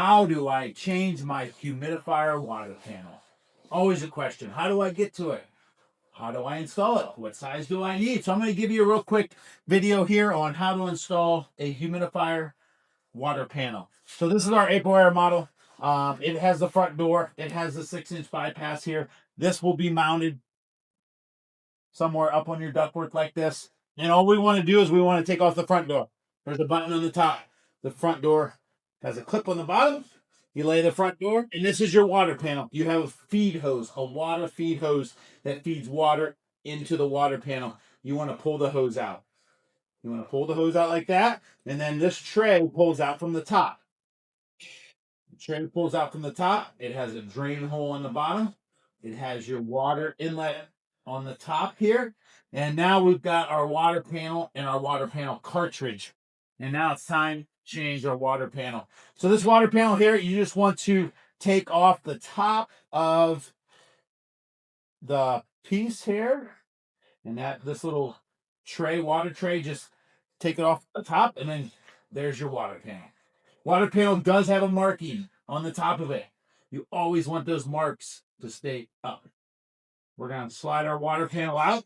How do I change my humidifier water panel? Always a question. How do I get to it? How do I install it? What size do I need? So I'm going to give you a real quick video here on how to install a humidifier water panel. So this is our AprilAire model. It has the front door. It has the 6-inch bypass here. This will be mounted somewhere up on your ductwork like this. And all we want to do is we want to take off the front door. There's a button on the top. The front door has a clip on the bottom. You lay the front door, and this is your water panel. You have a feed hose, a water feed hose that feeds water into the water panel. You want to pull the hose out. You want to pull the hose out like that, and then this tray pulls out from the top. The tray pulls out from the top. It has a drain hole on the bottom. It has your water inlet on the top here. And now we've got our water panel and our water panel cartridge. And now it's time to change our water panel. So this water panel here, you just want to take off the top of the piece here. And this little tray, water tray, just take it off the top, and then there's your water panel. Water panel does have a marking on the top of it. You always want those marks to stay up. We're going to slide our water panel out,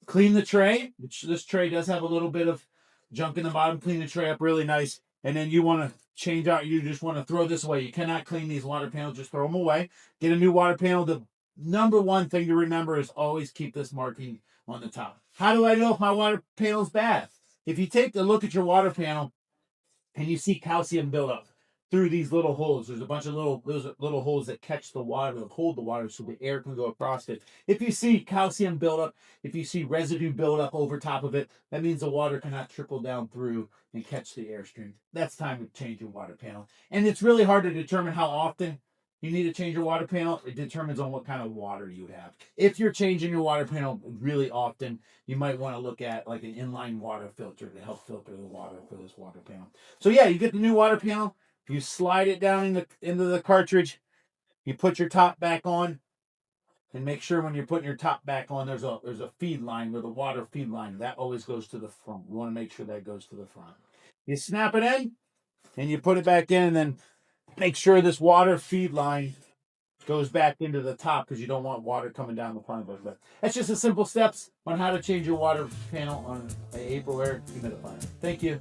clean the tray, which this tray does have a little bit of junk in the bottom. Clean the tray up really nice. And then you want to change out, you just want to throw this away. You cannot clean these water panels, just throw them away. Get a new water panel. The number one thing to remember is always keep this marking on the top. How do I know if my water panel is bad? If you take a look at your water panel and you see calcium buildup through these little holes, there's a bunch of little holes that catch the water, that hold the water so the air can go across it. If you see calcium buildup, if you see residue buildup over top of it, that means the water cannot trickle down through and catch the airstream. That's time to change your water panel. And it's really hard to determine how often you need to change your water panel. It determines on what kind of water you have. If you're changing your water panel really often, you might want to look at like an inline water filter to help filter the water for this water panel. So yeah, you get the new water panel. You slide it down into the cartridge. You put your top back on, and make sure when you're putting your top back on, there's a feed line with a water feed line that always goes to the front. We want to make sure that goes to the front. You snap it in, and you put it back in, and then make sure this water feed line goes back into the top because you don't want water coming down the front of it. But that's just the simple steps on how to change your water panel on an AprilAire humidifier. Thank you.